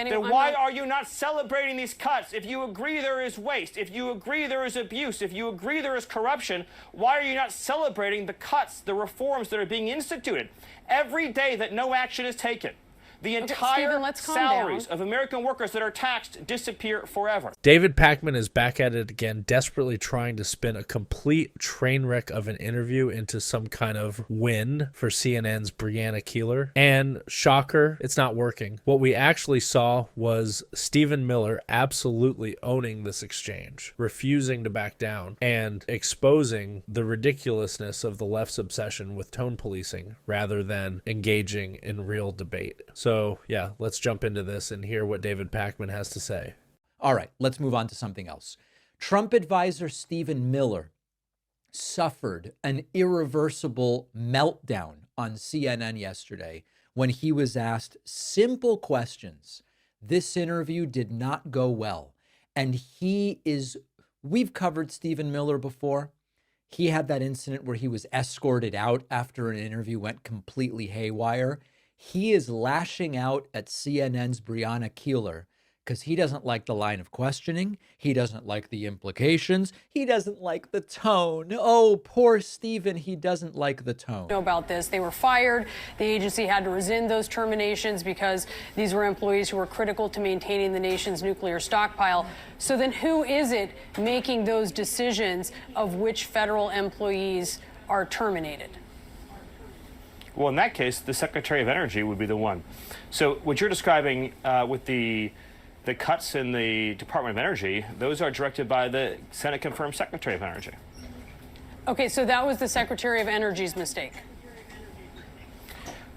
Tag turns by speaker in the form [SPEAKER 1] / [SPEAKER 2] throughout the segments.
[SPEAKER 1] Then why are you not celebrating these cuts? If you agree there is waste, if you agree there is abuse, if you agree there is corruption, why are you not celebrating the cuts, the reforms that are being instituted? Every day that no action is taken, the entire salaries of American workers that are taxed disappear forever.
[SPEAKER 2] David Pakman is back at it again, desperately trying to spin a complete train wreck of an interview into some kind of win for CNN's Brianna Keeler. And shocker, it's not working. What we actually saw was Stephen Miller absolutely owning this exchange, refusing to back down, and exposing the ridiculousness of the left's obsession with tone policing rather than engaging in real debate. So, yeah, let's jump into this and hear what David Pakman has to say.
[SPEAKER 3] All right, let's move on to something else. Trump advisor Stephen Miller suffered an irreversible meltdown on CNN yesterday when he was asked simple questions. This interview did not go well. And we've covered Stephen Miller before. He had that incident where he was escorted out after an interview went completely haywire. He is lashing out at CNN's Brianna Keeler because he doesn't like the line of questioning. He doesn't like the implications. He doesn't like the tone. Oh, poor Stephen. He doesn't like the tone.
[SPEAKER 4] Know about this. They were fired. The agency had to rescind those terminations because these were employees who were critical to maintaining the nation's nuclear stockpile. So then who is it making those decisions of which federal employees are terminated?
[SPEAKER 1] Well, in that case, the Secretary of Energy would be the one. So what you're describing with the cuts in the Department of Energy, those are directed by the Senate-confirmed Secretary of Energy.
[SPEAKER 4] Okay, so that was the Secretary of Energy's mistake.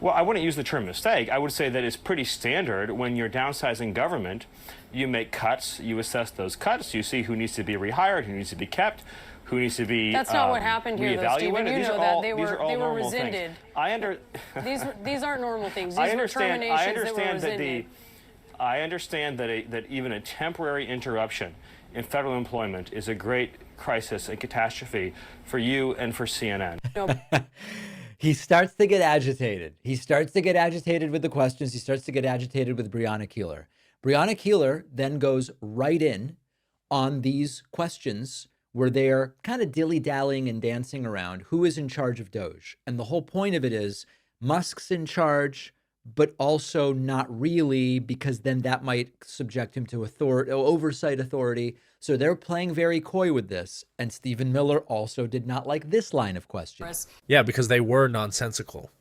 [SPEAKER 1] Well, I wouldn't use the term mistake. I would say that it's pretty standard when you're downsizing government. You make cuts, you assess those cuts, you see who needs to be rehired, who needs to be kept, who needs to be
[SPEAKER 4] That's not what happened here, though, Stephen. You know that they were rescinded. These aren't normal things. These were terminations that were rescinded.
[SPEAKER 1] I understand that even a temporary interruption in federal employment is a great crisis and catastrophe for you and for CNN.
[SPEAKER 3] He starts to get agitated. He starts to get agitated with the questions. He starts to get agitated with Brianna Keeler. Brianna Keeler then goes right in on these questions where they're kind of dilly-dallying and dancing around who is in charge of DOGE. And the whole point of it is Musk's in charge, but also not really, because then that might subject him to oversight authority. So they're playing very coy with this. And Stephen Miller also did not like this line of questions.
[SPEAKER 2] Yeah, because they were nonsensical.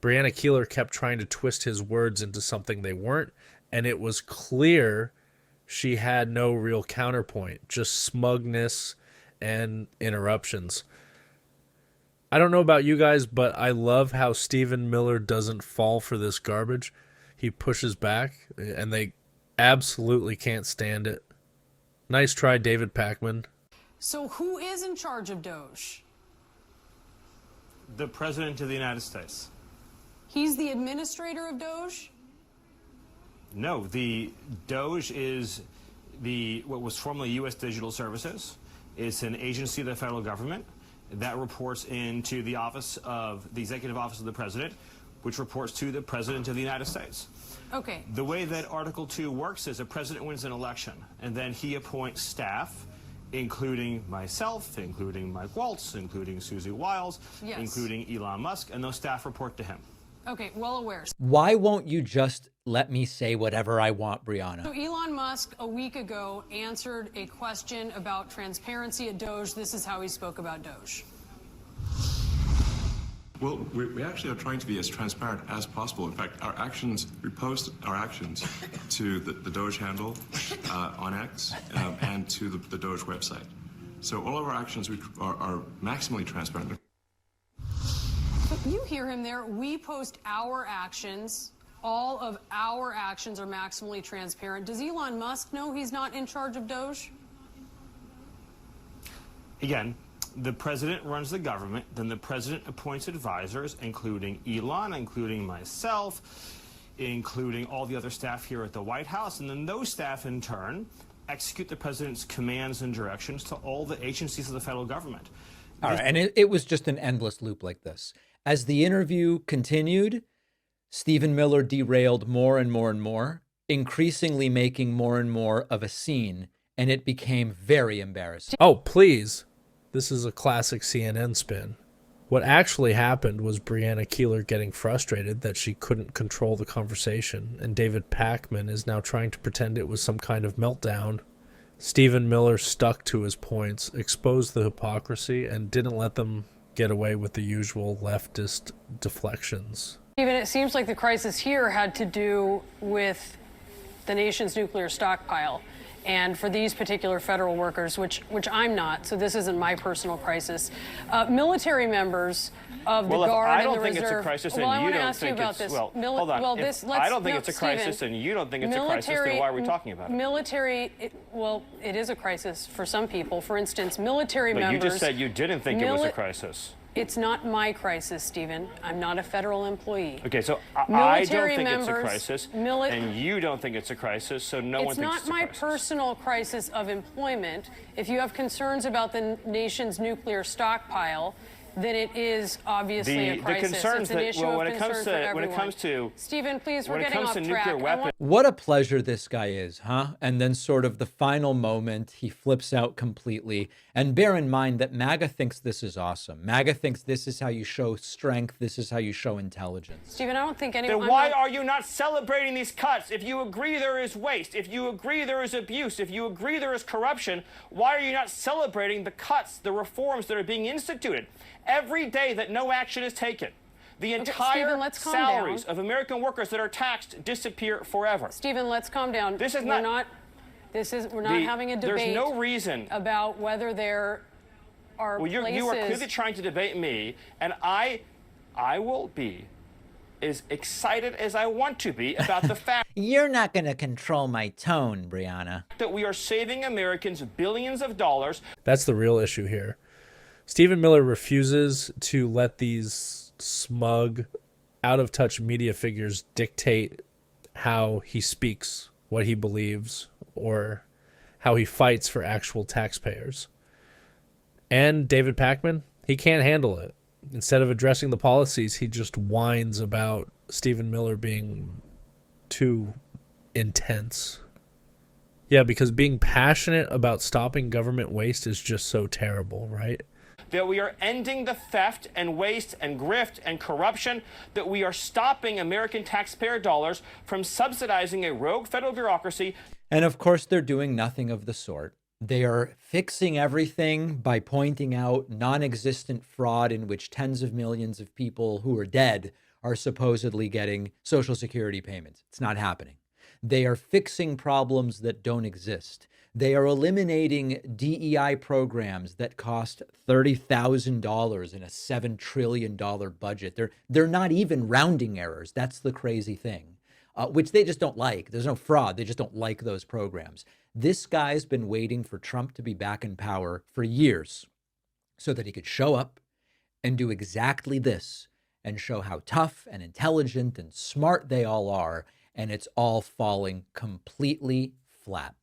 [SPEAKER 2] Brianna Keeler kept trying to twist his words into something they weren't, and it was clear she had no real counterpoint, just smugness and interruptions. I don't know about you guys, but I love how Stephen Miller doesn't fall for this garbage. He pushes back, and they absolutely can't stand it. Nice try, David Pakman.
[SPEAKER 4] So who is in charge of DOGE?
[SPEAKER 1] The President of the United States.
[SPEAKER 4] He's the administrator of DOGE?
[SPEAKER 1] No, the DOGE is what was formerly U.S. Digital Services. It's an agency of the federal government that reports into the executive office of the president, which reports to the President of the United States.
[SPEAKER 4] Okay.
[SPEAKER 1] The way that Article 2 works is a president wins an election, and then he appoints staff, including myself, including Mike Waltz, including Susie Wiles, including Elon Musk, and those staff report to him.
[SPEAKER 4] Okay, well aware.
[SPEAKER 3] Why won't you just let me say whatever I want, Brianna?
[SPEAKER 4] So Elon Musk a week ago answered a question about transparency at DOGE. This is how he spoke about DOGE.
[SPEAKER 5] Well, we actually are trying to be as transparent as possible. In fact, we post our actions to the DOGE handle on X and to the DOGE website. So all of our actions are maximally transparent.
[SPEAKER 4] You hear him there. We post our actions. All of our actions are maximally transparent. Does Elon Musk know he's not in charge of DOGE?
[SPEAKER 1] Again, the president runs the government, then the president appoints advisors, including Elon, including myself, including all the other staff here at the White House, and then those staff in turn execute the president's commands and directions to all the agencies of the federal government.
[SPEAKER 3] All right, and it was just an endless loop like this. As the interview continued, Stephen Miller derailed more and more and more. increasingly making more and more of a scene, and it became very embarrassing.
[SPEAKER 2] Oh, please. This is a classic CNN spin. What actually happened was Brianna Keeler getting frustrated that she couldn't control the conversation, and David Pakman is now trying to pretend it was some kind of meltdown. Stephen Miller stuck to his points, exposed the hypocrisy, and didn't let them get away with the usual leftist deflections.
[SPEAKER 4] Even it seems like the crisis here had to do with the nation's nuclear stockpile. And for these particular federal workers, which I'm not, so this isn't my personal crisis, military members of the Guard and the Reserve.
[SPEAKER 1] I don't think it's a crisis, and you don't think it's well. Hold on. I don't think it's a crisis, and you don't think it's a crisis. Then why are we talking about it?
[SPEAKER 4] It is a crisis for some people. For instance, military members.
[SPEAKER 1] You just said you didn't think it was a crisis.
[SPEAKER 4] It's not my crisis, Stephen. I'm not a federal employee.
[SPEAKER 1] Okay, so I don't think it's a crisis, and you don't think it's a crisis, so no one thinks it's a crisis.
[SPEAKER 4] It's not my personal crisis of employment. If you have concerns about the nation's nuclear stockpile, then it is obviously a crisis.
[SPEAKER 1] The concerns
[SPEAKER 4] it's an issue
[SPEAKER 1] when it comes to
[SPEAKER 4] Stephen, please, we're getting off track.
[SPEAKER 1] Nuclear weapons.
[SPEAKER 3] What a pleasure this guy is, huh? And then sort of the final moment, he flips out completely. And bear in mind that MAGA thinks this is awesome. MAGA thinks this is how you show strength. This is how you show intelligence.
[SPEAKER 4] Stephen, I don't think anyone...
[SPEAKER 1] Then why are you not celebrating these cuts? If you agree there is waste, if you agree there is abuse, if you agree there is corruption, why are you not celebrating the cuts, the reforms that are being instituted? Every day that no action is taken, the entire
[SPEAKER 4] Stephen,
[SPEAKER 1] salaries of American workers that are taxed disappear forever.
[SPEAKER 4] Stephen, let's calm down. We're not having a debate.
[SPEAKER 1] There's no reason
[SPEAKER 4] about whether there are places.
[SPEAKER 1] You are clearly trying to debate me, and I will be as excited as I want to be about the fact
[SPEAKER 3] You're not going to control my tone, Brianna.
[SPEAKER 1] that we are saving Americans billions of dollars.
[SPEAKER 2] That's the real issue here. Stephen Miller refuses to let these smug, out-of-touch media figures dictate how he speaks, what he believes, or how he fights for actual taxpayers. And David Pakman, he can't handle it. Instead of addressing the policies, he just whines about Stephen Miller being too intense. Yeah, because being passionate about stopping government waste is just so terrible, right?
[SPEAKER 1] That we are ending the theft and waste and grift and corruption, that we are stopping American taxpayer dollars from subsidizing a rogue federal bureaucracy.
[SPEAKER 3] And of course, they're doing nothing of the sort. They are fixing everything by pointing out non-existent fraud in which tens of millions of people who are dead are supposedly getting Social Security payments. It's not happening. They are fixing problems that don't exist. They are eliminating DEI programs that cost $30,000 in a $7 trillion budget. They're not even rounding errors. That's the crazy thing, which they just don't like. There's no fraud. They just don't like those programs. This guy's been waiting for Trump to be back in power for years so that he could show up and do exactly this and show how tough and intelligent and smart they all are. And it's all falling completely flat.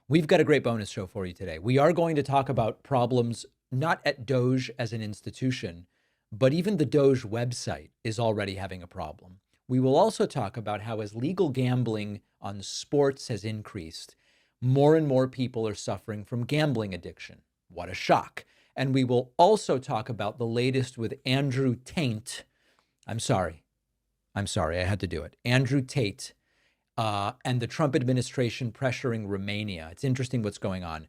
[SPEAKER 3] We've got a great bonus show for you today. We are going to talk about problems not at DOGE as an institution, but even the DOGE website is already having a problem. We will also talk about how as legal gambling on sports has increased, more and more people are suffering from gambling addiction. What a shock. And we will also talk about the latest with Andrew Tate. I'm sorry, I had to do it. Andrew Tate. And the Trump administration pressuring Romania. It's interesting what's going on.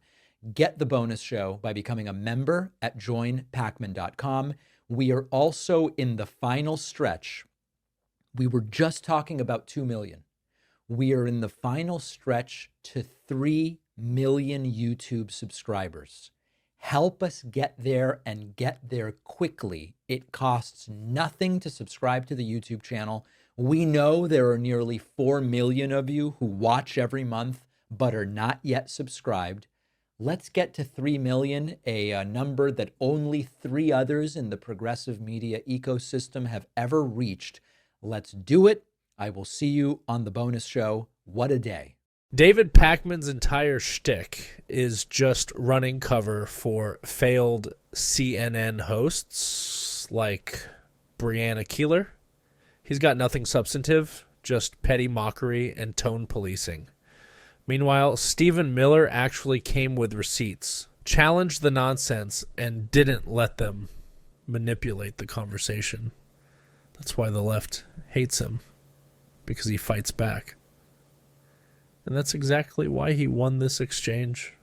[SPEAKER 3] Get the bonus show by becoming a member at joinpakman.com. We are also in the final stretch. We were just talking about 2 million. We are in the final stretch to 3 million YouTube subscribers. Help us get there and get there quickly. It costs nothing to subscribe to the YouTube channel. We know there are nearly 4 million of you who watch every month but are not yet subscribed. Let's get to 3 million, a number that only 3 others in the progressive media ecosystem have ever reached. Let's do it. I will see you on the bonus show. What a day.
[SPEAKER 2] David Pakman's entire shtick is just running cover for failed CNN hosts like Brianna Keeler. He's got nothing substantive just petty mockery and tone policing. Meanwhile, Stephen Miller actually came with receipts, challenged the nonsense, and didn't let them manipulate the conversation. That's why the left hates him, because he fights back. And that's exactly why he won this exchange